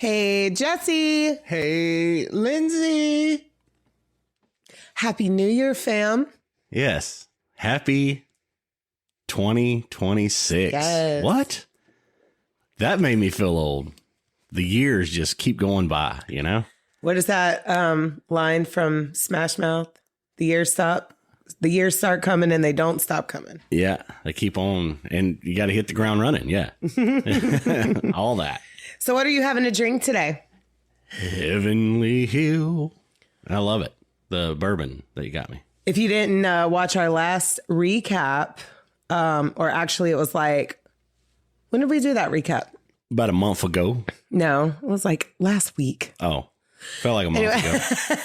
Hey, Jesse. Hey, Lindsay. Happy New Year, fam. Yes. Happy 2026. Yes. What? That made me feel old. The years just keep going by, you know? What is that line from Smash Mouth? The years start coming and they don't stop coming. Yeah, they keep on. And you got to hit the ground running. Yeah. All that. So what are you having to drink today? Heavenly Hill. I love it. The bourbon that you got me. If you didn't watch our last recap, or actually it was like, when did we do that recap? About a month ago. No, it was like last week. Oh, felt like a month ago.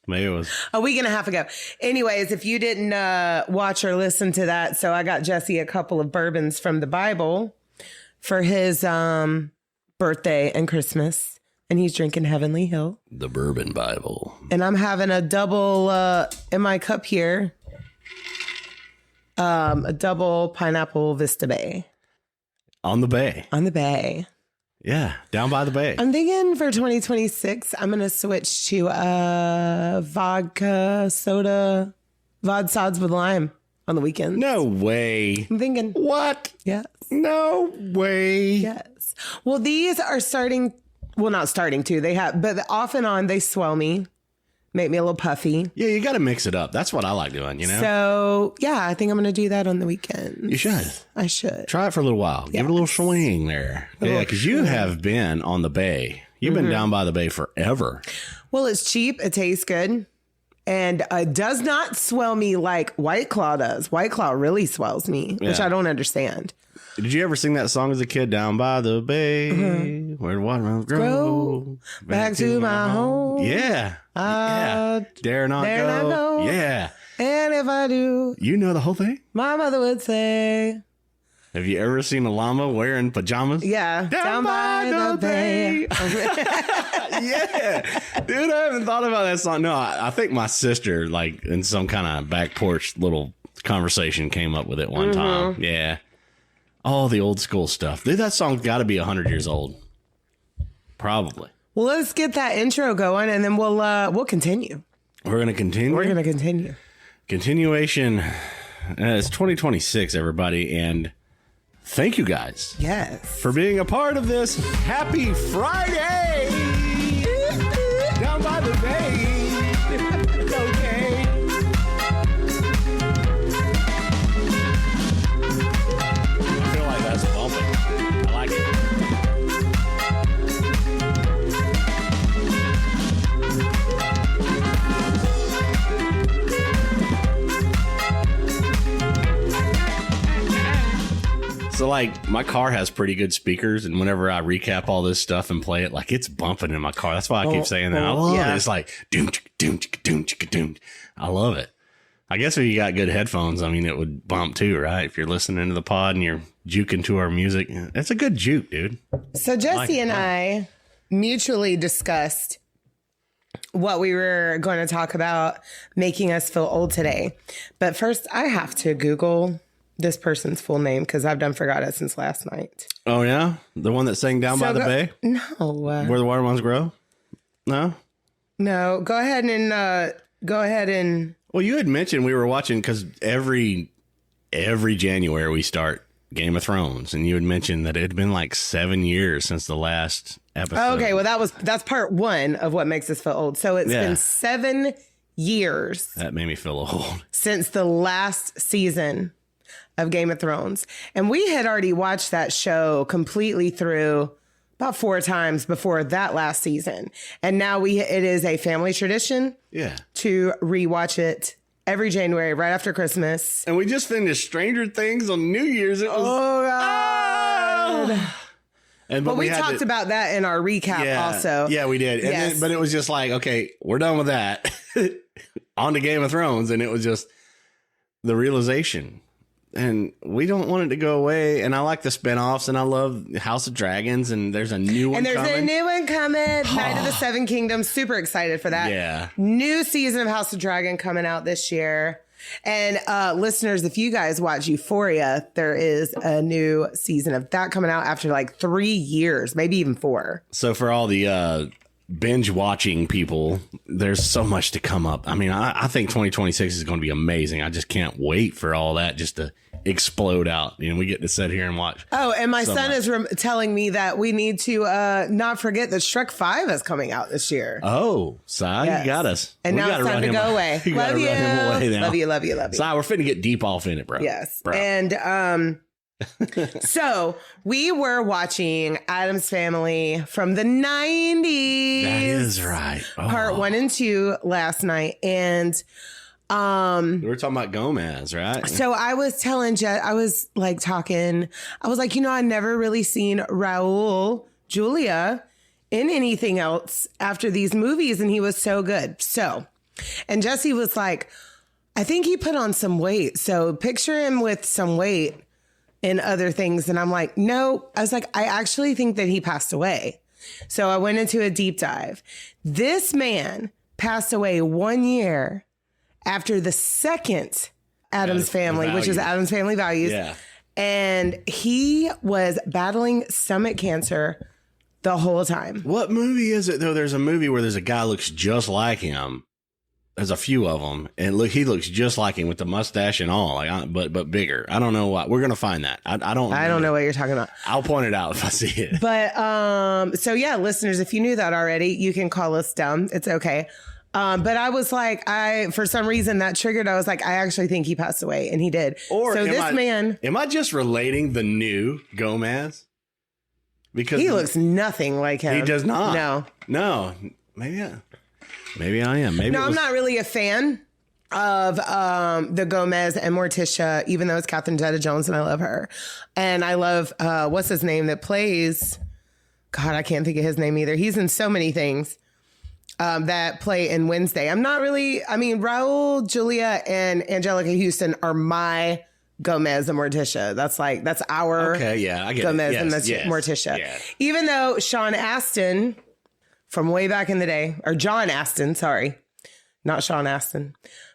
Maybe it was a week and a half ago. Anyways, if you didn't watch or listen to that, so I got Jesse a couple of bourbons from the Bible for his birthday and Christmas, and he's drinking Heavenly Hill. The Bourbon Bible. And I'm having a double in my cup here. A double pineapple Vista Bay. On the bay. On the bay. Yeah, down by the bay. I'm thinking for 2026, I'm going to switch to vodka soda, Vodsods with lime on the weekends. No way. I'm thinking. What? Yes. No way. Yes. Well, these are starting, well, not starting to, they have, but off and on, they swell me, make me a little puffy. Yeah, you got to mix it up. That's what I like doing, you know? So, yeah, I think I'm going to do that on the weekend. You should. I should. Try it for a little while. Give it a little swing there. Yeah, because you have been on the bay. You've been down by the bay forever. Well, it's cheap. It tastes good. And it does not swell me like White Claw does. White Claw really swells me, which I don't understand. Did you ever sing that song as a kid? Down by the bay, where the watermelons grow. Back to my home. Yeah. Dare not go. Yeah. And if I do, you know the whole thing? my mother would say. Have you ever seen a llama wearing pajamas? Yeah. Down by the bay. Yeah. Dude, I haven't thought about that song. No, I think my sister, like in some kind of back porch little conversation, came up with it one time. Yeah. All the old school stuff. Dude, that song's got to be 100 years old. Probably. Well, let's get that intro going and then we'll continue. We're going to continue? We're going to continue. Continuation. It's 2026, everybody. And thank you guys. Yes. For being a part of this. Happy Friday. Down by the bay. It's okay. I feel like that's bumping. I like it. So, like, my car has pretty good speakers, and whenever I recap all this stuff and play it, like, it's bumping in my car. That's why I keep saying that. I love it. It's like, doom, doom, doom, doom. I love it. I guess if you got good headphones, I mean, it would bump too, right? If you're listening to the pod and you're juking to our music, it's a good juke, dude. So Jesse and I mutually discussed what we were going to talk about making us feel old today. But first, I have to Google this person's full name because I've done forgot it since last night. Oh, yeah? The one that sang Down by the Bay? No. Where the watermelons grow? No? No. Go ahead and... Well, you had mentioned we were watching because every January we start Game of Thrones, and you had mentioned that it had been like 7 years since the last episode. Okay, well, that's part one of what makes us feel old. So it's been 7 years. That made me feel old. Since the last season of Game of Thrones. And we had already watched that show completely through about 4 times before that last season. And now it is a family tradition to rewatch it every January right after Christmas. And we just finished Stranger Things on New Year's. It was, God. But we talked about that in our recap also. Yeah, we did. And but it was just like, okay, we're done with that. On to Game of Thrones. And it was just the realization. And we don't want it to go away. And I like the spinoffs, and I love House of Dragons, and there's a new one coming. And there's a new one coming. Night of the Seven Kingdoms. Super excited for that. Yeah. New season of House of Dragon coming out this year. And listeners, if you guys watch Euphoria, there is a new season of that coming out after like 3 years, maybe even 4. So for all the binge watching people, there's so much to come up. I mean, I think 2026 is going to be amazing. I just can't wait for all that just to explode out. You know, we get to sit here and watch. Oh, and my son is telling me that we need to not forget that Shrek 5 is coming out this year. Oh, Si, you got us. And now it's time to go away. Love you. Love you, love you, love you. Si, we're finna get deep off in it, bro. Yes. Bro. And so we were watching Addams Family from the 90s. That is right. Part 1 and 2 last night. And we were talking about Gomez, right? so I was telling Jet, I was like talking, I was like, I never really seen Raul Julia in anything else after these movies, and he was so good. So, and Jesse was like, I think he put on some weight. So picture him with some weight and other things. And I'm like, no, I was like, I actually think that he passed away. So I went into a deep dive. This man passed away 1 year after the second Addams Family, which is Addams Family Values. Yeah. And he was battling stomach cancer the whole time. What movie is it, though? There's a movie where there's a guy who looks just like him. There's a few of them, and look, he looks just like him with the mustache and all, like, but bigger. I don't know why. We're gonna find that. I don't know what you're talking about. I'll point it out if I see it. But so yeah, listeners, if you knew that already, you can call us dumb. It's okay. But I was like, for some reason that triggered. I was like, I actually think he passed away, and he did. Or so this man, am I just relating the new Gomez? Because he looks nothing like him. He does not. No. Maybe I am. No, I'm not really a fan of the Gomez and Morticia, even though it's Catherine Zeta-Jones and I love her. And I love, what's his name that plays, God, I can't think of his name either. He's in so many things that play in Wednesday. Raul, Julia, and Angelica Houston are my Gomez and Morticia. That's our I get Gomez it. and Yes. Morticia. Yeah. Even though Sean Astin from way back in the day, or John Astin, sorry, not Sean Astin,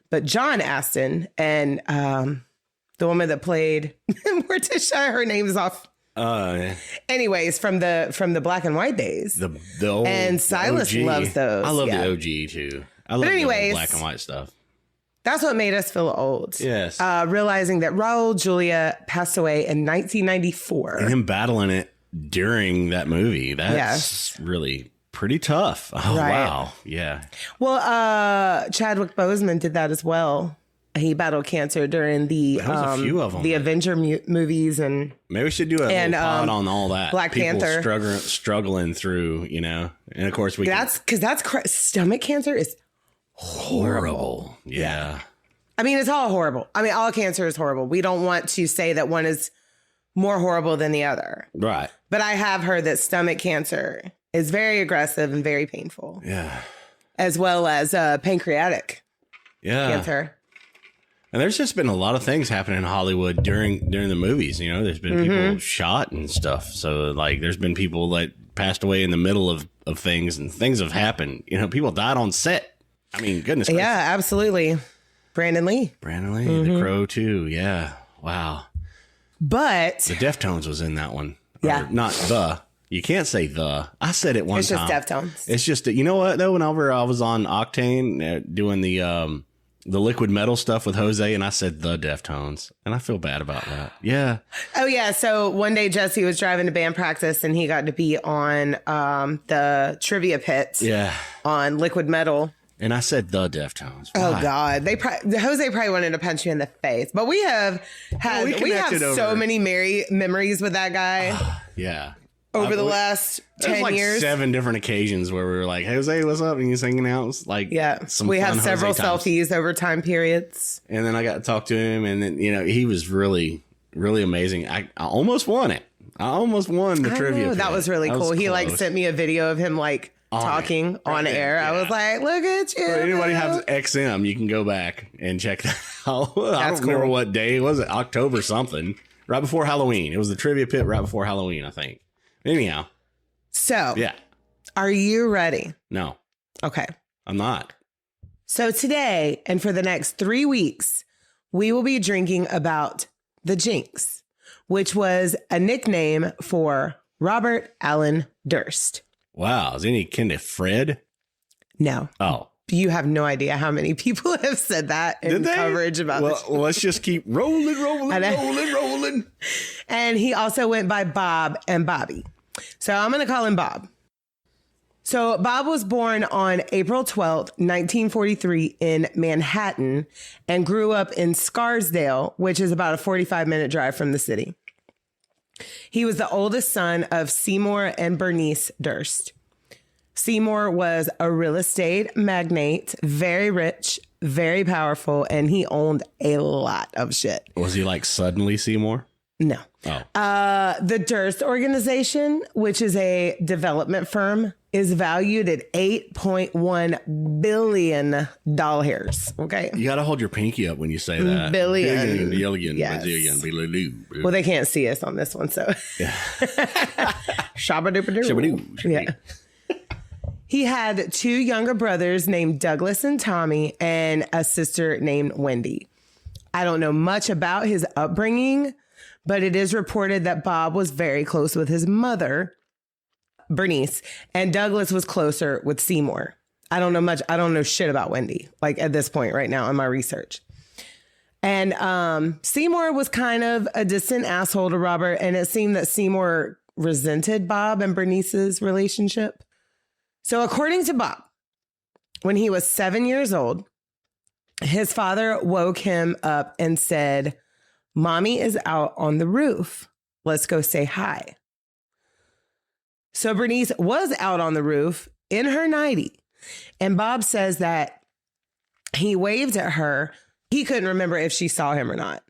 but John Astin, and the woman that played Morticia, her name is off. Anyways, from the black and white days, the old, and Silas loves those. I love the OG too. I love the black and white stuff. That's what made us feel old. Yes, realizing that Raul Julia passed away in 1994, and him battling it during that movie. That's really pretty tough. Oh, right. Wow. Yeah. Well, Chadwick Boseman did that as well. He battled cancer during the a few of them. The Avenger movies, and maybe we should do a pod on all that. Black People Panther struggling through, and of course stomach cancer is horrible. Yeah. I mean, it's all horrible. I mean, all cancer is horrible. We don't want to say that one is more horrible than the other. Right. But I have heard that stomach cancer is very aggressive and very painful. Yeah. As well as pancreatic cancer. And there's just been a lot of things happening in Hollywood during the movies. There's been people shot and stuff. So there's been people that passed away in the middle of things, and things have happened. People died on set. I mean, goodness gracious. Yeah, absolutely. Brandon Lee, The Crow too. Yeah. Wow. But the Deftones was in that one. Yeah. Or not the. You can't say the. I said it one time. It's just Deftones. It's just that, you know what, though? Whenever I was on Octane doing the liquid metal stuff with Jose, and I said the Deftones, and I feel bad about that. Yeah. Oh, yeah. So one day Jesse was driving to band practice, and he got to be on the trivia pit. Yeah. On liquid metal. And I said the Deftones. Why? Oh God, Jose probably wanted to punch you in the face. But we have so many memories with that guy. Yeah. Over the last 10 years. 7 different occasions where we were like, Jose, what's up? And he's hanging out. We have several selfies over time periods. And then I got to talk to him, and then he was really, really amazing. I almost won it. I almost won the trivia. That was really cool. He sent me a video of him talking on air. Yeah. I was like, look at you. For anybody has XM, you can go back and check that out. I don't remember what day. Was it October something? Right before Halloween. It was the trivia pit right before Halloween, I think. Anyhow. So. Yeah. Are you ready? No. Okay. I'm not. So today and for the next 3 weeks, we will be drinking about the Jinx, which was a nickname for Robert Allen Durst. Wow. Is any kin to Fred? No. Oh. You have no idea how many people have said that in coverage about this. Well, let's just keep rolling. And he also went by Bob and Bobby. So I'm going to call him Bob. So Bob was born on April 12th, 1943 in Manhattan and grew up in Scarsdale, which is about a 45-minute drive from the city. He was the oldest son of Seymour and Bernice Durst. Seymour was a real estate magnate, very rich, very powerful, and he owned a lot of shit. Was he like suddenly Seymour? No. Oh. The Durst Organization, which is a development firm, is valued at $8.1 billion. Okay. You got to hold your pinky up when you say that. Billion. Yes. Well, they can't see us on this one, so. Yeah. Shabba-dooba-doo. Yeah. He had two younger brothers named Douglas and Tommy and a sister named Wendy. I don't know much about his upbringing, but it is reported that Bob was very close with his mother, Bernice, and Douglas was closer with Seymour. I don't know much. I don't know shit about Wendy, like at this point right now in my research. And Seymour was kind of a distant asshole to Robert, and it seemed that Seymour resented Bob and Bernice's relationship. So according to Bob, when he was 7 years old, his father woke him up and said, "Mommy is out on the roof. Let's go say hi." So Bernice was out on the roof in her nightie. And Bob says that he waved at her. He couldn't remember if she saw him or not.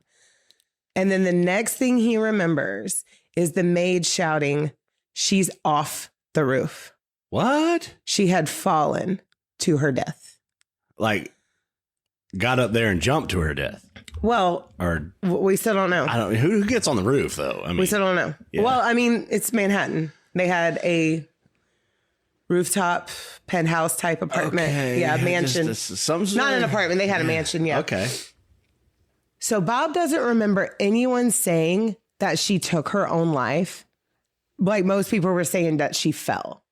And then the next thing he remembers is the maid shouting, "She's off the roof." What? She had fallen to her death. Like, got up there and jumped to her death. Well, or we still don't know. I don't. Who gets on the roof though? I mean, we still don't know. Yeah. Well, I mean, it's Manhattan. They had a rooftop penthouse type apartment. Okay. Yeah, mansion. Not an apartment. They had a mansion. Yeah. Okay. So Bob doesn't remember anyone saying that she took her own life. Like most people were saying that she fell.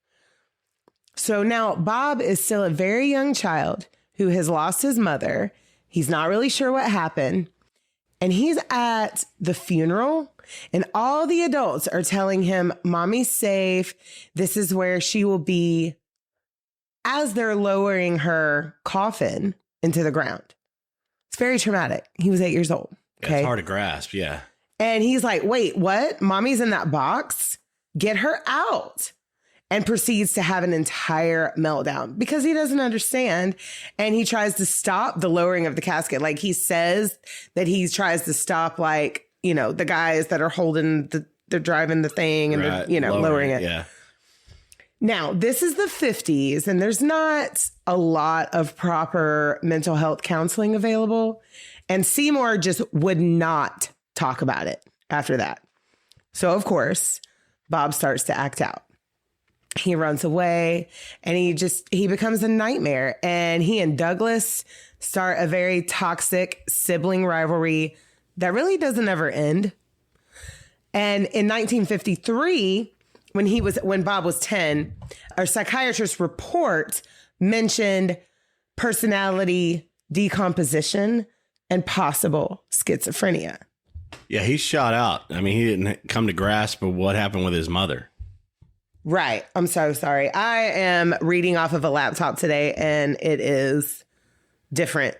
So now Bob is still a very young child who has lost his mother. He's not really sure what happened. And he's at the funeral and all the adults are telling him, "Mommy's safe. This is where she will be," as they're lowering her coffin into the ground. It's very traumatic. He was 8 years old. Okay. It's hard to grasp. Yeah. And he's like, "Wait, what? Mommy's in that box? Get her out." And proceeds to have an entire meltdown because he doesn't understand. And he tries to stop the lowering of the casket. Like he says that he tries to stop, like, you know, the guys that are holding they're driving the thing and right. they're, you know, lowering it. Yeah. Now, this is the 50s and there's not a lot of proper mental health counseling available. And Seymour just would not talk about it after that. So, of course, Bob starts to act out. He runs away and he becomes a nightmare. And he and Douglas start a very toxic sibling rivalry that really doesn't ever end. And in 1953, when Bob was 10, a psychiatrist's report mentioned personality decomposition and possible schizophrenia. Yeah, he's shot out. I mean, he didn't come to grasp of what happened with his mother. Right. I'm so sorry. I am reading off of a laptop today and it is different.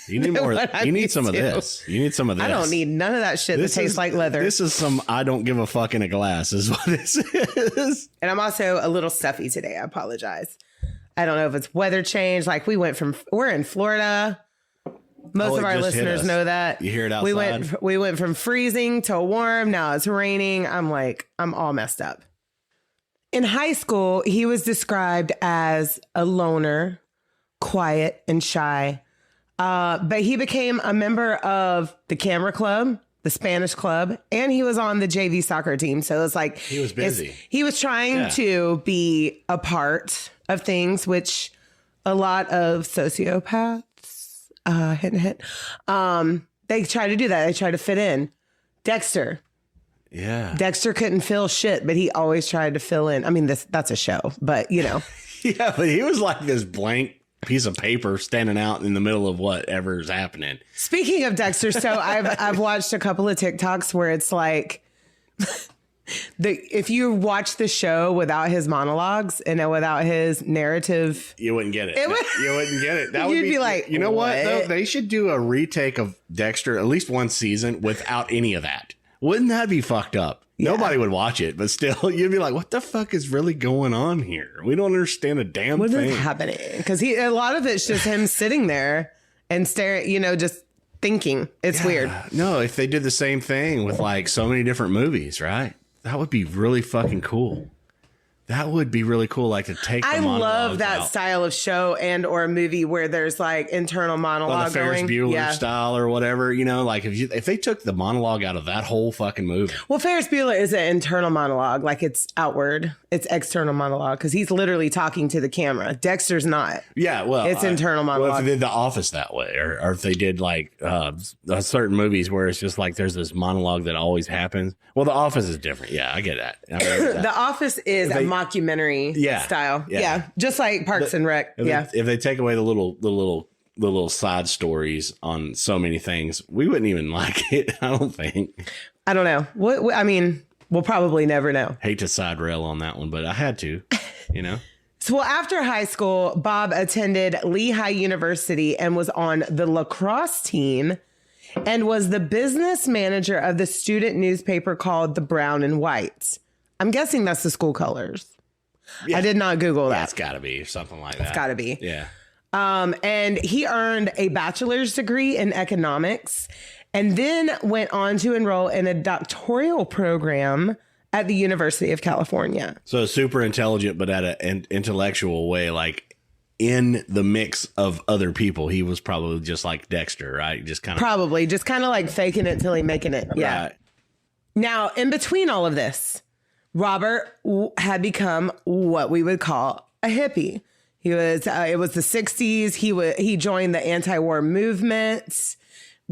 You need more. You need some of this. You need some of this. I don't need none of that shit that tastes like leather. This is some I don't give a fuck in a glass is what this is. And I'm also a little stuffy today. I apologize. I don't know if it's weather change. Like we're in Florida. Most of our listeners know that. You hear it outside? We went from freezing to warm. Now it's raining. I'm all messed up. In high school, he was described as a loner, quiet and shy. But he became a member of the camera club, the Spanish club, and he was on the JV soccer team. So it's like he was busy. He was trying to be a part of things, which a lot of sociopaths, hint, They try to do that. They try to fit in. Dexter. Yeah. Dexter couldn't fill shit, but he always tried to fill in. I mean, that's a show, but you know. Yeah, but he was like this blank piece of paper standing out in the middle of whatever's happening. Speaking of Dexter, so I've watched a couple of TikToks where it's like if you watch the show without his monologues and without his narrative, you wouldn't get it. You wouldn't get it. That you'd would be like, you know what? Though? They should do a retake of Dexter, at least one season, without any of that. Wouldn't that be fucked up? Yeah. Nobody would watch it, but still, you'd be like, what the fuck is really going on here? We don't understand a damn thing. What is happening? Because a lot of it's just him sitting there and staring, just thinking. It's weird. No, if they did the same thing with like so many different movies, right? That would be really fucking cool. That would be really cool, like to take. I love that style of show and or a movie where there's like internal monologue, the Ferris Bueller style or whatever. Like if they took the monologue out of that whole fucking movie. Well, Ferris Bueller is an internal monologue, like it's outward. It's external monologue because he's literally talking to the camera. Dexter's not. Yeah, well, it's internal monologue. Well, if they did The Office that way, or if they did like certain movies where it's just like there's this monologue that always happens. Well, The Office is different. Yeah, I get that. The Office is a mockumentary style. Yeah. Just like Parks and Rec. If they take away the little side stories on so many things, we wouldn't even like it. I don't think. I don't know. What I mean, we'll probably never know. Hate to side rail on that one, but I had to, So after high school, Bob attended Lehigh University and was on the lacrosse team and was the business manager of the student newspaper called The Brown and White. I'm guessing that's the school colors. Yeah. I did not Google that. It's got to be something like that. It's got to be. Yeah. And he earned a bachelor's degree in economics and then went on to enroll in a doctoral program at the University of California. So super intelligent, but at an intellectual way, like in the mix of other people. He was probably just like Dexter, right? Just kind of like faking it till he making it. Yeah. Right. Now, in between all of this, Robert had become what we would call a hippie. He was, it was the 60s. He joined the anti-war movement,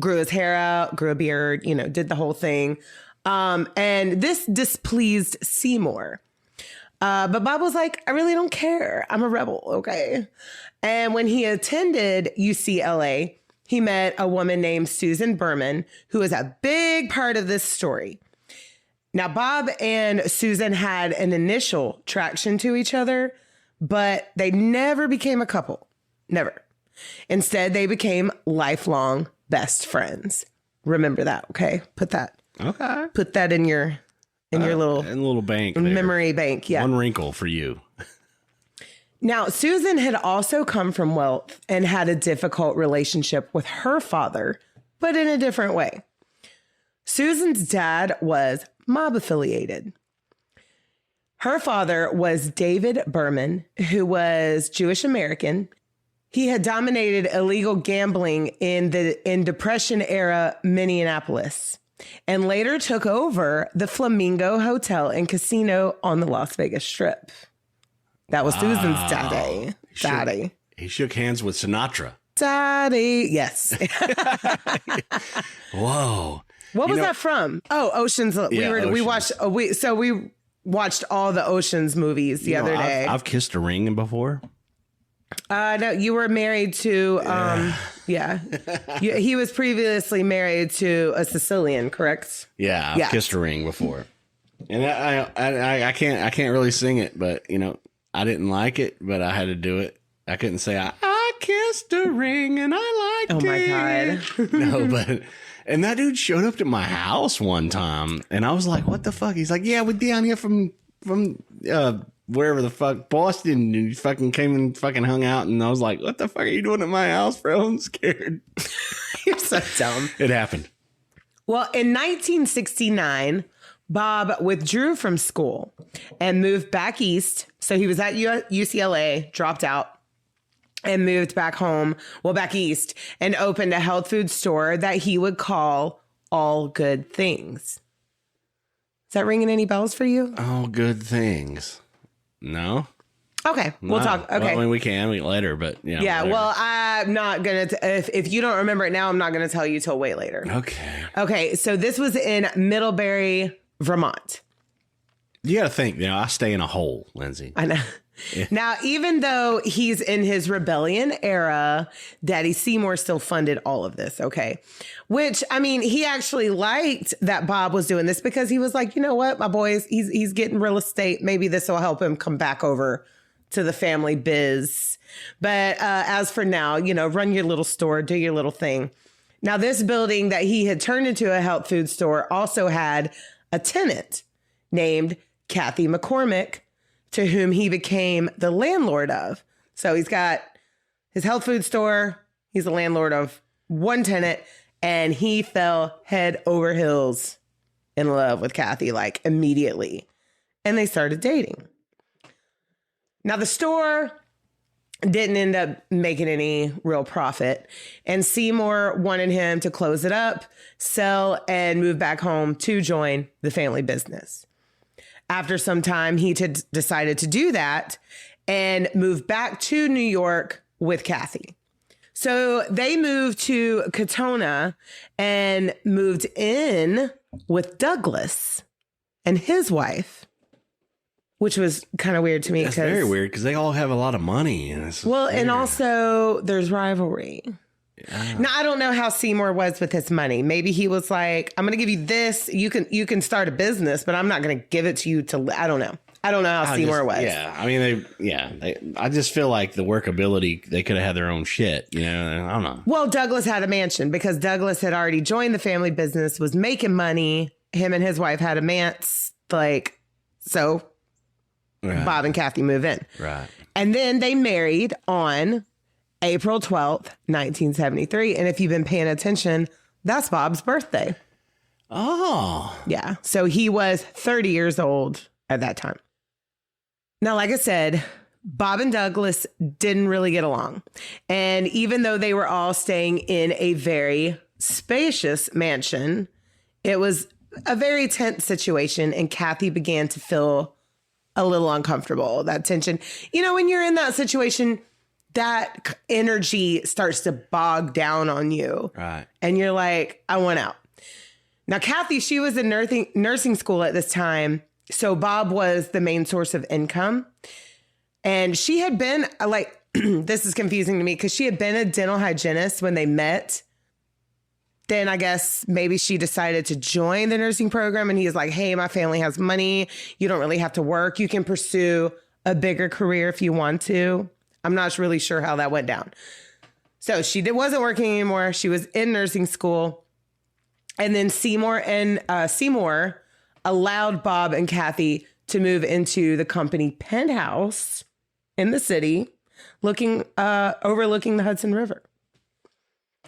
grew his hair out, grew a beard, did the whole thing. And this displeased Seymour. But Bob was like, I really don't care. I'm a rebel. Okay. And when he attended UCLA, he met a woman named Susan Berman, who is a big part of this story. Now, Bob and Susan had an initial traction to each other, but they never became a couple. Never. Instead, they became lifelong best friends. Remember that, okay? Put that in your little bank memory bank. Yeah. One wrinkle for you. Now, Susan had also come from wealth and had a difficult relationship with her father, but in a different way. Susan's dad was mob affiliated. Her father was David Berman, who was Jewish American. He had dominated illegal gambling in Depression era Minneapolis and later took over the Flamingo Hotel and Casino on the Las Vegas Strip. That was Susan's daddy. He shook hands with Sinatra. Daddy. Yes. Whoa. What was that from? Oh, Ocean's. We watched all the Ocean's movies the other day. I've kissed a ring before. No, you were married to, he was previously married to a Sicilian, correct? Yeah, I've kissed a ring before. And I can't really sing it, but I didn't like it, but I had to do it. I couldn't say I kissed a ring and I liked it. Oh my God. No, and that dude showed up to my house one time and I was like, what the fuck? He's like, yeah, we're down here from wherever the fuck, Boston, and he fucking came and fucking hung out. And I was like, what the fuck are you doing at my house, bro? I'm scared. You're so dumb. It happened. Well, in 1969, Bob withdrew from school and moved back east. So he was at UCLA, dropped out, and moved back home, back east, and opened a health food store that he would call All Good Things. Is that ringing any bells for you? All Good Things. No. Okay, we'll talk. Okay, well, I mean, we can later, but yeah. whatever. Well, I'm not gonna. If you don't remember it now, I'm not gonna tell you till way later. Okay. So this was in Middlebury, Vermont. You got to think. I stay in a hole, Lindsay. I know. Yeah. Now, even though he's in his rebellion era, Daddy Seymour still funded all of this. Okay. Which, I mean, he actually liked that Bob was doing this because he was like, you know what, my boys, he's getting real estate. Maybe this will help him come back over to the family biz. But as for now, run your little store, do your little thing. Now, this building that he had turned into a health food store also had a tenant named Kathy McCormack, to whom he became the landlord of. So he's got his health food store. He's the landlord of one tenant, and he fell head over heels in love with Kathy, like immediately. And they started dating. Now, the store didn't end up making any real profit, and Seymour wanted him to close it up, sell, and move back home to join the family business. After some time, he decided to do that and move back to New York with Kathy. So they moved to Katona and moved in with Douglas and his wife, which was kind of weird to me. That's very weird because they all have a lot of money. And also there's rivalry. Now, I don't know how Seymour was with his money. Maybe he was like, I'm going to give you this. You can start a business, but I'm not going to give it to you I don't know. I don't know how Seymour was. Yeah. I mean, I just feel like the workability, they could have had their own shit. I don't know. Well, Douglas had a mansion because Douglas had already joined the family business, was making money. Him and his wife had a manse. So right. Bob and Kathy move in. Right. And then they married on April 12th, 1973. And if you've been paying attention, that's Bob's birthday. Oh. Yeah. So he was 30 years old at that time. Now, like I said, Bob and Douglas didn't really get along. And even though they were all staying in a very spacious mansion, it was a very tense situation. And Kathy began to feel a little uncomfortable, that tension. When you're in that situation, that energy starts to bog down on you. Right. And you're like, I want out. Now, Kathy, she was in nursing school at this time. So Bob was the main source of income. And she had been this is confusing to me because she had been a dental hygienist when they met. Then I guess maybe she decided to join the nursing program. And he was like, hey, my family has money. You don't really have to work. You can pursue a bigger career if you want to. I'm not really sure how that went down. So she wasn't working anymore. She was in nursing school. And then Seymour allowed Bob and Kathy to move into the company penthouse in the city, overlooking the Hudson River.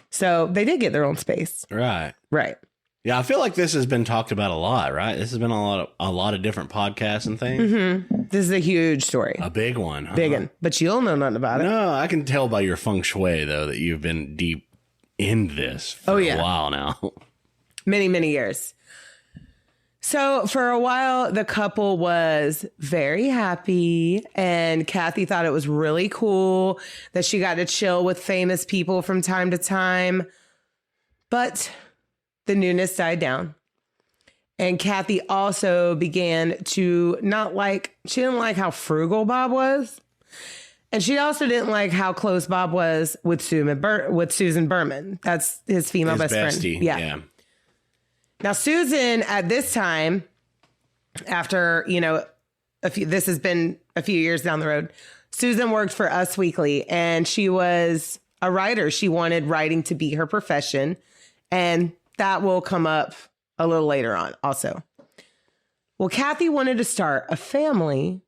So they did get their own space. Right. Right. Yeah, I feel like this has been talked about a lot, right? This has been a lot of different podcasts and things. Mm-hmm. This is a huge story. A big one. Huh? Big one. But you'll know nothing about it. No, I can tell by your feng shui, though, that you've been deep in this for a while now. Many, many years. So for a while, the couple was very happy, and Kathy thought it was really cool that she got to chill with famous people from time to time. But the newness died down. And Kathy also began to she didn't like how frugal Bob was. And she also didn't like how close Bob was with Susan Berman. That's his female best bestie. friend. Yeah. Now, Susan, at this time, after, this has been a few years down the road, Susan worked for Us Weekly, and she was a writer. She wanted writing to be her profession, and that will come up a little later on also. Well, Kathy wanted to start a family,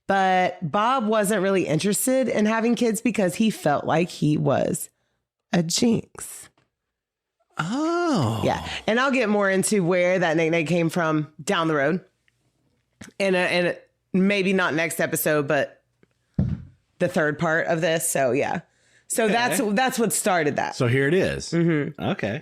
but Bob wasn't really interested in having kids because he felt like he was a Jinx. Oh. Yeah. And I'll get more into where that nickname came from down the road. And maybe not next episode, but the third part of this. So, yeah. So that's what started that. So here it is. Mm-hmm. Okay.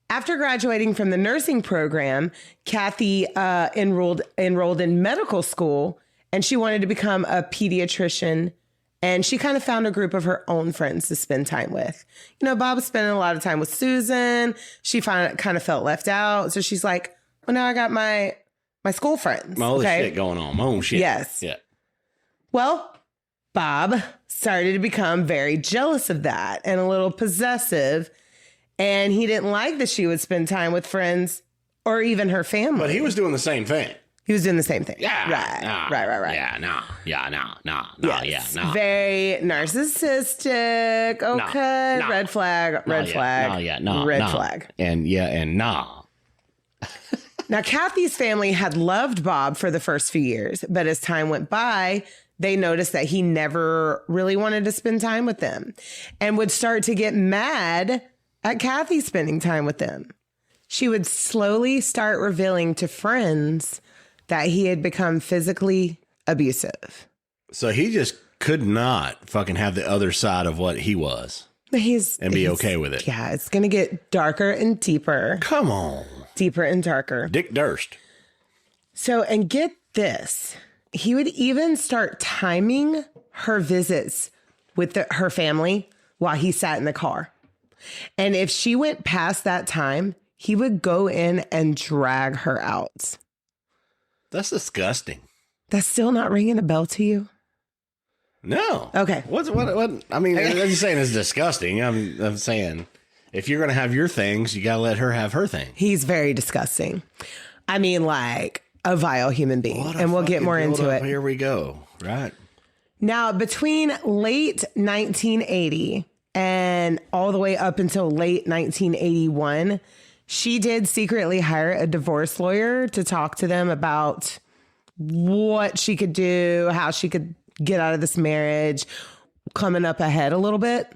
After graduating from the nursing program, Kathy enrolled in medical school and she wanted to become a pediatrician. And she kind of found a group of her own friends to spend time with. You know, Bob was spending a lot of time with Susan. She kind of felt left out. So she's like, well, now I got my school friends. My own shit going on. My own shit. Yes. Yeah. Well, Bob started to become very jealous of that and a little possessive. And he didn't like that she would spend time with friends or even her family. But he was doing the same thing. He was doing the same thing. Yeah. Right. Yeah, no. Yes. Very narcissistic. Okay. No. Red flag. Red flag. And Now, Kathy's family had loved Bob for the first few years, but as time went by, they noticed that he never really wanted to spend time with them and would start to get mad at Kathy spending time with them. She would slowly start revealing to friends that he had become physically abusive. So he just could not fucking have the other side of what he was. And be okay with it. Yeah, it's going to get darker and deeper. Come on. Deeper and darker. Dick Durst. So, and get this. He would even start timing her visits with her family while he sat in the car. And if she went past that time, he would go in and drag her out. That's disgusting. That's still not ringing a bell to you? No. Okay. What? I mean, I'm just saying it's disgusting. I'm saying if you're going to have your things, you got to let her have her thing. He's very disgusting. I mean, like a vile human being. And we'll get more into it. Here we go. Right. Now, between late 1980 and all the way up until late 1981, she did secretly hire a divorce lawyer to talk to them about what she could do, how she could get out of this marriage, coming up ahead a little bit.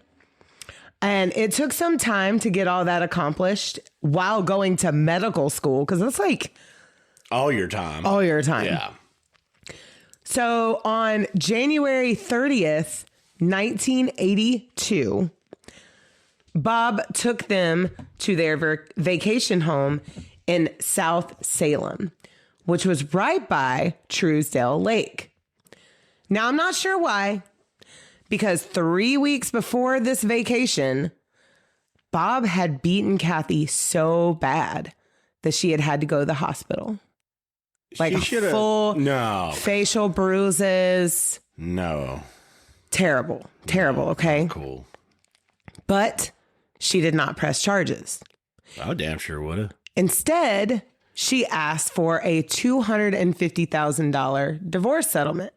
And it took some time to get all that accomplished while going to medical school, because it's like all your time. Yeah. So on January 30th, 1982, Bob took them to their vacation home in South Salem, which was right by Truesdale Lake. Now, I'm not sure why, because 3 weeks before this vacation, Bob had beaten Kathy so bad that she had to go to the hospital. Like full facial bruises. No. Terrible, okay? Cool. But she did not press charges. I damn sure would have. Instead, she asked for a $250,000 divorce settlement.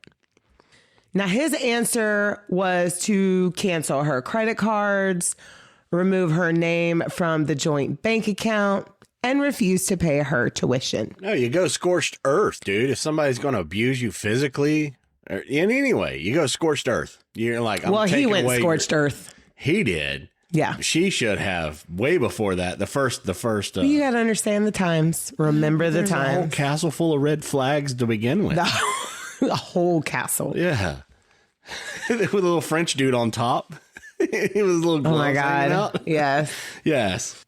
Now, his answer was to cancel her credit cards, remove her name from the joint bank account, and refuse to pay her tuition. No, you go scorched earth, dude. If somebody's going to abuse you physically, or in any way, you go scorched earth. You're like, he went scorched earth. He did. Yeah. She should have way before that. The first. You got to understand the times. Remember the times. A whole castle full of red flags to begin with. A whole castle. Yeah. With a little French dude on top. He was a little gloves. Oh my God. Yes. Yes.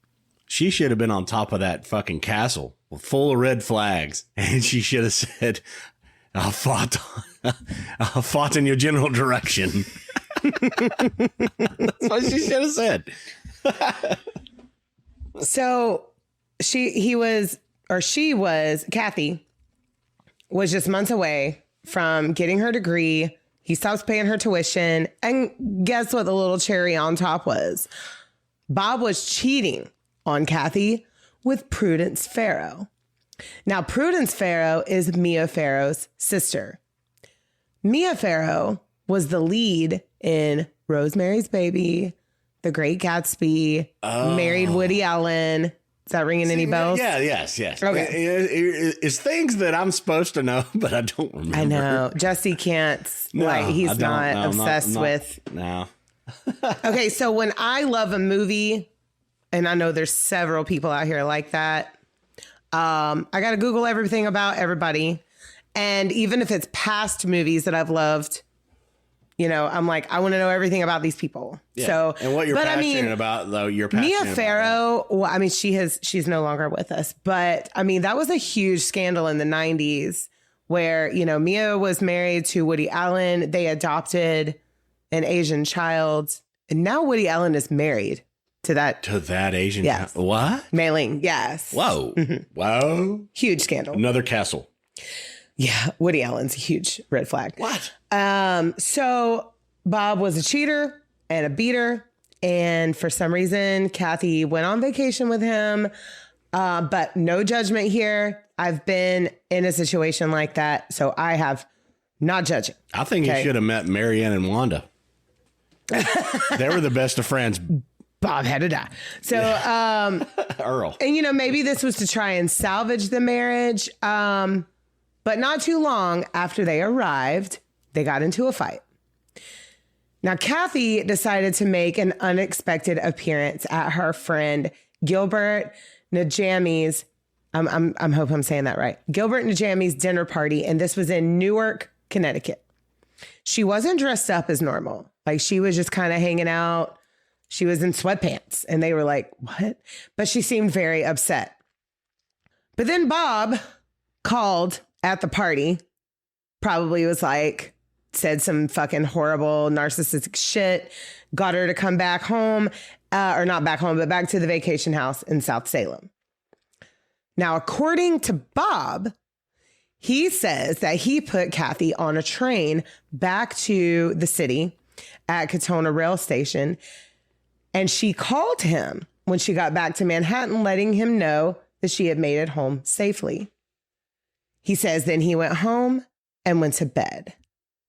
She should have been on top of that fucking castle full of red flags. And she should have said, I fought in your general direction. That's what she should have said. So Kathy was just months away from getting her degree. He stops paying her tuition. And guess what the little cherry on top was? Bob was cheating on Kathy with Prudence Farrow. Now, Prudence Farrow is Mia Farrow's sister. Mia Farrow was the lead in Rosemary's Baby, The Great Gatsby, married Woody Allen. Is that ringing any bells? Yeah, yes. Okay. It's things that I'm supposed to know, but I don't remember. I know. Jesse can't. He's not obsessed with. No. Okay, so when I love a movie, and I know there's several people out here like that, I got to Google everything about everybody. And even if it's past movies that I've loved, I'm like, I want to know everything about these people. Yeah. So, and what you're passionate about, though, you're passionate Mia Farrow, well, I mean, she's no longer with us, but I mean, that was a huge scandal in the 90s where, Mia was married to Woody Allen. They adopted an Asian child. And now Woody Allen is married to that Asian yes. child. What? Mei Ling, yes. Whoa. Whoa. Huge scandal. Another castle. Yeah, Woody Allen's a huge red flag. What? So Bob was a cheater and a beater. And for some reason, Kathy went on vacation with him. But no judgment here. I've been in a situation like that, so I have not judging. I think you should have met Marianne and Wanda. They were the best of friends. Bob had to die. So, Earl. And, maybe this was to try and salvage the marriage. But not too long after they arrived, they got into a fight. Now, Kathy decided to make an unexpected appearance at her friend Gilbert Najami's. I'm hope I'm saying that right. Gilbert Najami's dinner party, and this was in Newark, Connecticut. She wasn't dressed up as normal. Like, she was just kind of hanging out. She was in sweatpants, and they were like, "What?" But she seemed very upset. But then Bob called at the party. Probably was like, said some fucking horrible narcissistic shit. Got her to come back home, or not back home, but back to the vacation house in South Salem. Now, according to Bob, he says that he put Kathy on a train back to the city at Katona Rail Station, and she called him when she got back to Manhattan, letting him know that she had made it home safely. He says then he went home and went to bed.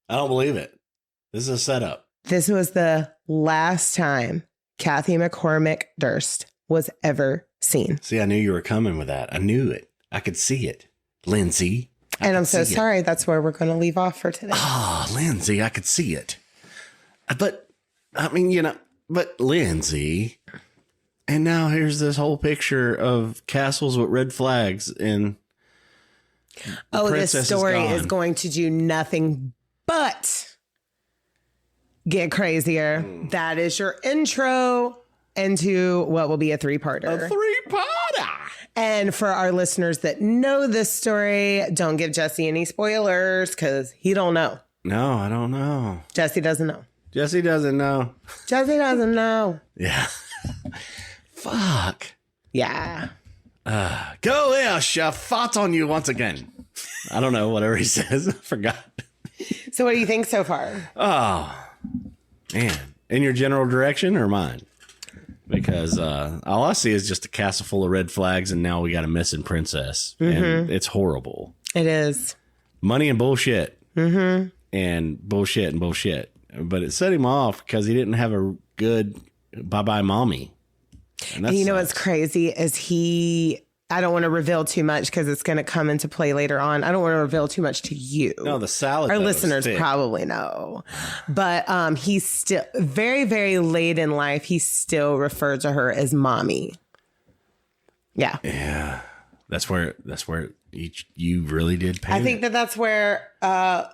I don't believe it. This is a setup. This was the last time Kathy McCormack Durst was ever seen. See, I knew you were coming with that. I knew it. I could see it. Lindsay. And I'm so sorry. That's where we're going to leave off for today. Oh, Lindsay, I could see it. But, I mean, but Lindsay. And now here's this whole picture of castles with red flags. And this story is going to do nothing but get crazier. That is your intro into what will be a three-parter. A three-parter. And for our listeners that know this story, don't give Jesse any spoilers because he don't know. No, I don't know. Jesse doesn't know. Jesse doesn't know. Jesse doesn't know. Yeah. Fuck. Yeah. Go there, chef. Thoughts on you once again. I don't know, whatever he says. I forgot. So what do you think so far? Oh, man. In your general direction or mine? Because all I see is just a castle full of red flags, and now we got a missing princess. Mm-hmm. And it's horrible. It is. Money and bullshit. Mm-hmm. And bullshit. But it set him off because he didn't have a good bye-bye mommy. And you know what's crazy is I don't want to reveal too much because it's going to come into play later on. I don't want to reveal too much to you. No, the salad. Our listeners probably know. But he's still very, very late in life. He still referred to her as mommy. Yeah. Yeah. That's where you really did paint I think that's where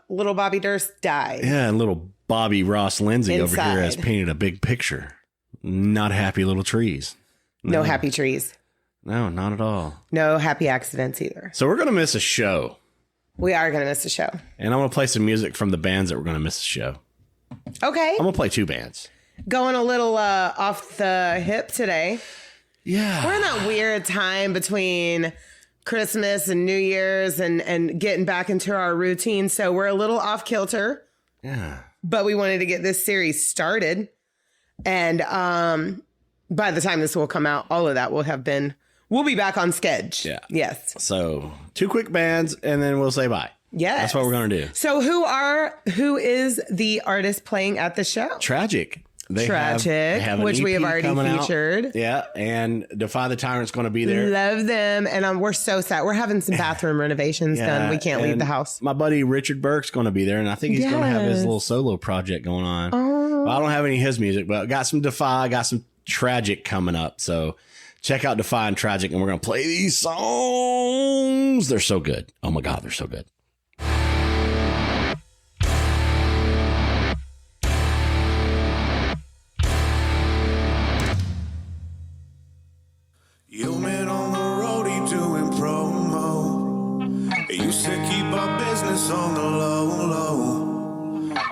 little Bobby Durst died. Yeah, and little Bobby Ross Lindsay over here has painted a big picture. Not happy little trees. No happy trees. No, not at all. No happy accidents either. So we're going to miss a show. We are going to miss a show. And I'm going to play some music from the bands that we're going to miss the show. Okay. I'm going to play two bands. Going a little off the hip today. Yeah. We're in that weird time between Christmas and New Year's and getting back into our routine. So we're a little off kilter. Yeah. But we wanted to get this series started. And by the time this will come out, all of that we'll be back on schedule. Yeah. Yes. So 2 quick bands and then we'll say bye. Yes. That's what we're going to do. So who is the artist playing at the show? Tragic. They have which we have already featured. Out. Yeah. And Defy the Tyrant's going to be there. Love them. And we're so sad. We're having some bathroom renovations done. We can't leave the house. My buddy Richard Burke's going to be there. And I think he's going to have his little solo project going on. Well, I don't have any of his music, but got some Defy, got some Tragic coming up. So check out Defy and Tragic. And we're going to play these songs. They're so good. Oh my God, they're so good. You met on the roadie doing promo. He used to keep our business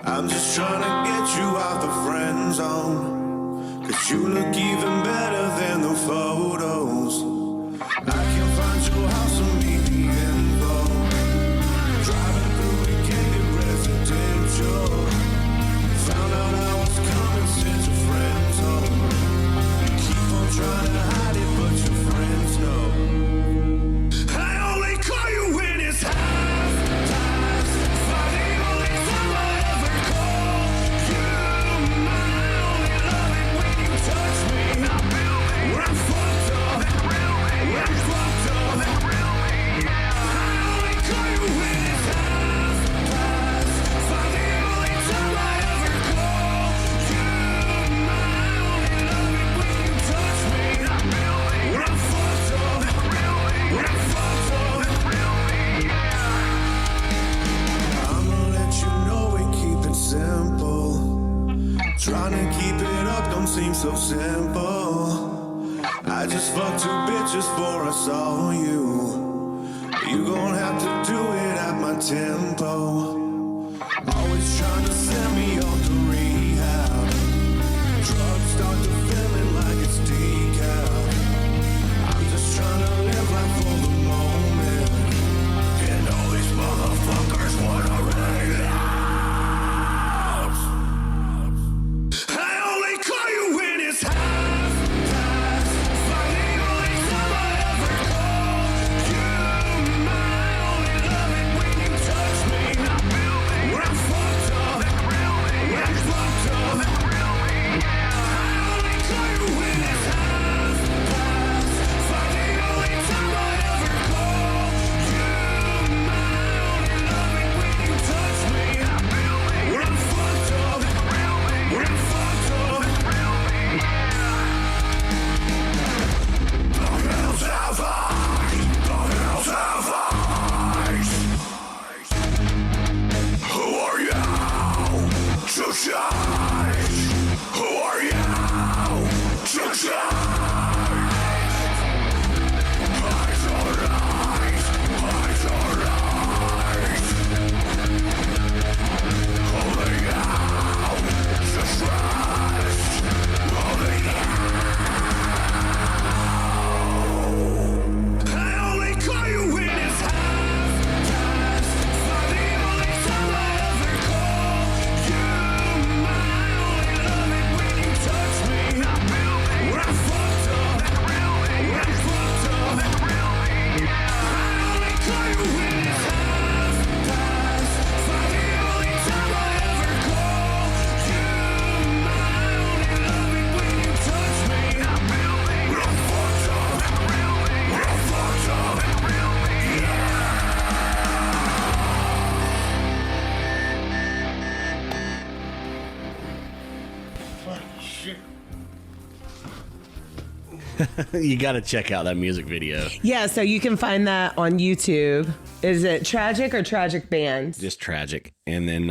I'm just trying to get you out the friend zone. Cause you look even better than the photos. I can find your house and meet the info. Driving through the gated residential. Found out I was coming since your friends home. Keep on trying to hide it, but your friends know. I only call you when it's half past 5. The only time I ever call you mine. I only love it when you touch me. When I'm fucked up, when I'm fucked up. I only call you when it's half past 5. The only time I ever call you mine. I only love it when you touch me. When I'm fucked up, when I'm fucked up. I'ma let you know and keep it simple. Trying to keep it up don't seem so simple. I just fucked 2 bitches before I saw you. You gon' have to do it at my tempo. Always trying to send me off to rehab. Drugs start to feeling like it's decaf. I'm just trying to live life for the moment. And all these motherfuckers wanna ride out. I only call you when it's half past 5. The only time I ever call you mine. I only love it when you touch me. When I'm fucked up, when I'm fucked up. I only call you when it's half past 5. The only time I ever call you mine. I only love it when you touch me. When I'm fucked up, when I'm fucked up. The hills have eyes, the hills have eyes. Who are you to judge? Who are you to judge? Eyes are eyes, eyes are eyes. Holding out, just rest. Holding out. I only call you when it's half past 5. The only time I ever call you mine. I only love it when you touch me. When I'm fucked up, when I'm fucked up. I only call you when it's half past 5. The only time I ever call you mine. I only love it when you touch me. When I'm fucked up, when I'm fucked up. You got to check out that music video. Yeah, so you can find that on YouTube. Is it Tragic or Tragic Band? Just tragic. And then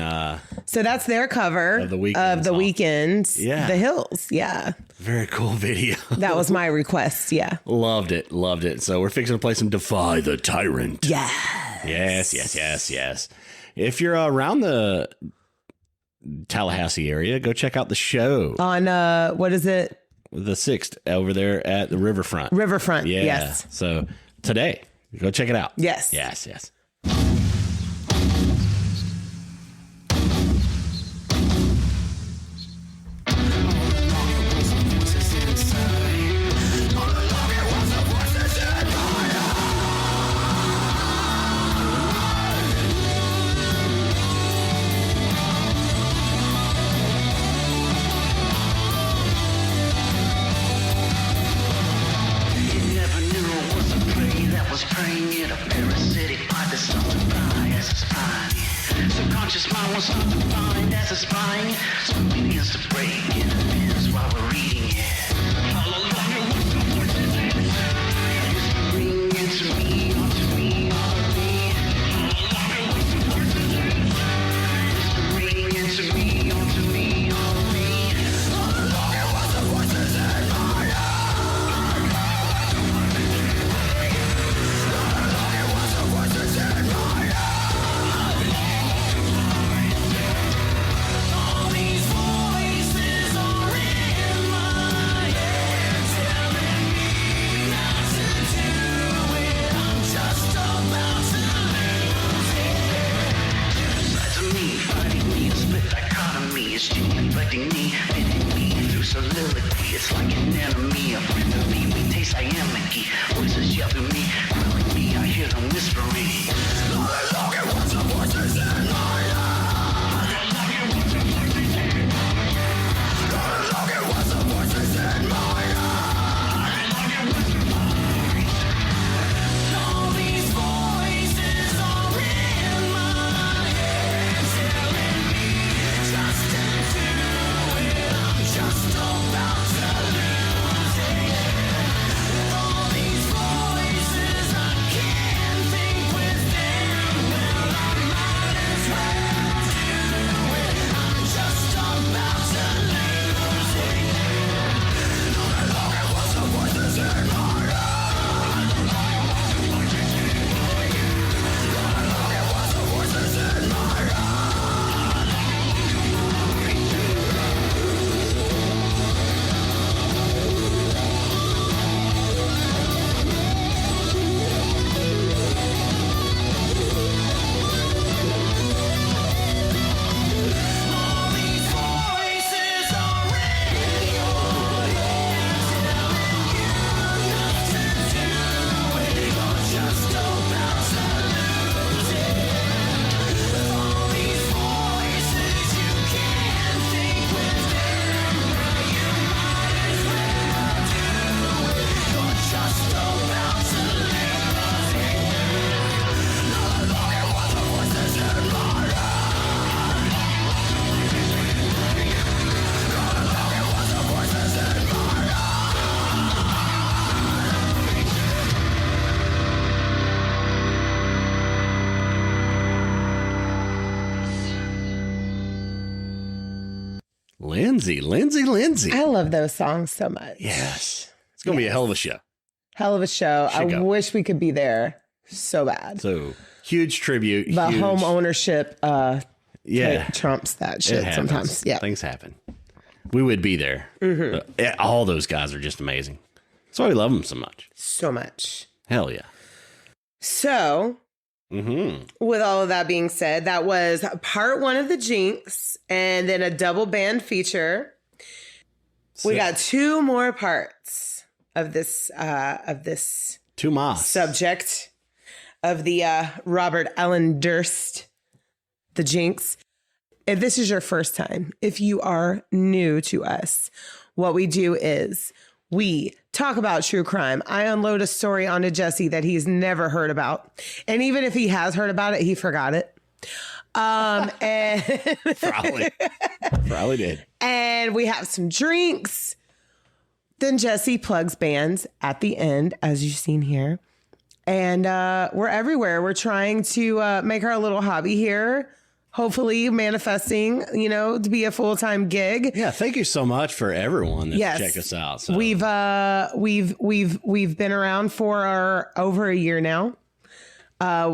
So that's their cover Of the Weeknd song. Weeknd, Yeah. The Hills. Yeah, very cool video. that was my request. Yeah. Loved it. Loved it. So we're fixing to play some Defy the Tyrant. Yeah. Yes. If you're around the Tallahassee area, go check out the show. On what is it? The 6th over there at the Riverfront. Riverfront. Yeah. Yes. So today, go check it out. Yes. Yes. Praying in a parasitic pipe that's not defined as a spine. Subconscious mind wants not defined as a spine. So it begins to break and it bends while we're reading it. All along it was the voices inside. Whispering into me, onto me, onto me. All along it was the voices inside. Whispering into me, onto me, onto me. All along it was the voices inside. still neglecting me, fitting me through soliloquy. It's like an enemy, a friend of me. We taste iambic, voices yell to me, grilling me. I hear them whispering. Look at what's the voices in my head. Look at what's the voices in my head. All these voices are in my head, telling me just to do it. I'm just about to lose it. All these voices, I can't think with them. Well, I might as well do it. I'm just about to lose it. Look at what's the voices in my head. All these voices are in your head, telling you not to do it. You're just about to lose it. All these voices, you can't think with them. You might as well do it. You're just about to lose it. Look at what the voices in my head. Lindsay. I love those songs so much. Yes. It's going to be a hell of a show. Hell of a show. I Should go. wish we could be there so bad. So huge tribute. But huge, home ownership yeah, trumps that it shit happens. sometimes. Yeah. Things happen. We would be there. All those guys are just amazing. That's why we love them so much. So much. Hell yeah. So, with all of that being said, that was part one of the Jinx and then a double band feature. We got two more parts of this Tomas. subject of the Robert Allen Durst, the Jinx. If this is your first time, if you are new to us, what we do is we talk about true crime. I unload a story onto Jesse that he's never heard about. And even if he has heard about it, he forgot it. And Probably did. and we have some drinks. Then Jesse plugs bands at the end, as you've seen here. And we're everywhere. We're trying to make our little hobby here, hopefully manifesting, to be a full-time gig. Yeah, thank you so much for everyone that Yes. checked us out. So. We've been around for over a year now.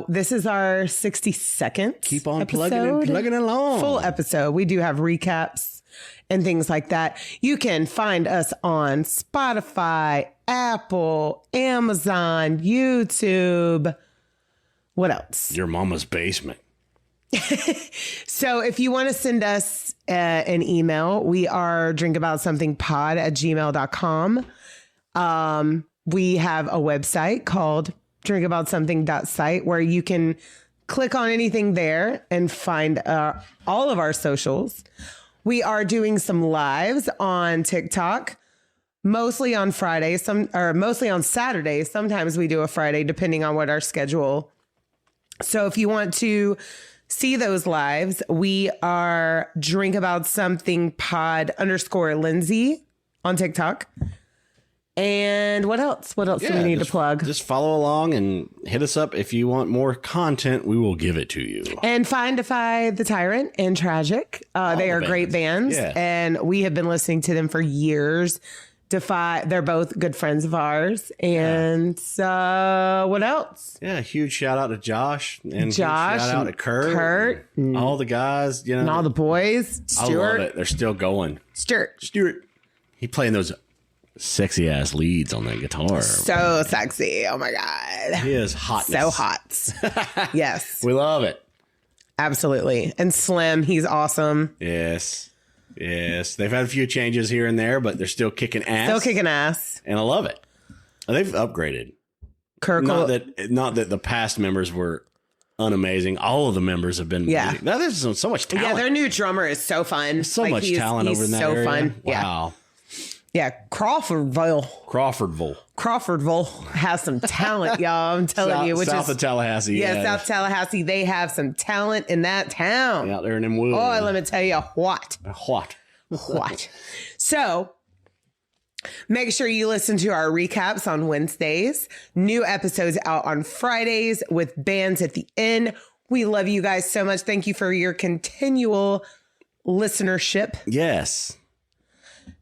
This is our 62nd. Keep on episode. plugging along. Full episode. We do have recaps and things like that. You can find us on Spotify, Apple, Amazon, YouTube. What else? Your mama's basement. So if you want to send us an email, we are drinkaboutsomethingpod@gmail.com. We have a website called drinkaboutsomething.site where you can click on anything there and find all of our socials. We are doing some lives on TikTok, mostly on Fridays, mostly on Saturdays. Sometimes we do a Friday, depending on what our schedule. So if you want to see those lives, we are drinkaboutsomethingpod_Lindsay on TikTok. And what else? What else do we need to plug? Just follow along and hit us up. If you want more content, we will give it to you. And find Defy the Tyrant and Tragic. They are great bands. Yeah. And we have been listening to them for years. Defy, they're both good friends of ours. And what else? Yeah, huge shout out to Josh. And Josh. shout out to Kurt. And all the guys. And all the boys. I love it. They're still going. Stuart. He playing those sexy ass leads on that guitar. So sexy. Oh my God. He is hot. So hot. Yes. We love it. Absolutely. And Slim, he's awesome. Yes. Yes, they've had a few changes here and there, but they're still kicking ass. Still kicking ass. And I love it. They've upgraded. Kirk. Not that the past members were unamazing. All of the members have been amazing. Now there's so much talent. Yeah, their new drummer is so fun. There's so much talent over in that area. Fun. Wow. Yeah, Crawfordville has some talent, y'all. I'm telling you. South of Tallahassee. Yeah, South Tallahassee. They have some talent in that town. Out there in them woods. Oh, let me tell you what. What? So, make sure you listen to our recaps on Wednesdays. New episodes out on Fridays with bands at the end. We love you guys so much. Thank you for your continual listenership. Yes.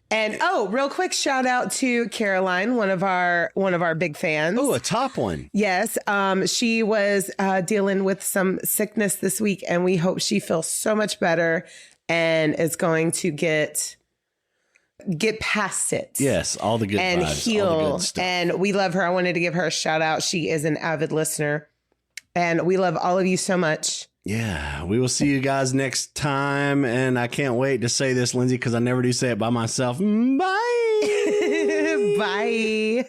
And real quick shout out to Caroline, one of our big fans. Oh, a top one. Yes. She was dealing with some sickness this week, and we hope she feels so much better and is going to get past it. Yes, all the good and vibes, heal. all the good stuff. And we love her. I wanted to give her a shout out. She is an avid listener, and we love all of you so much. Yeah, we will see you guys next time. And I can't wait to say this, Lindsay, because I never do say it by myself. Bye. Bye.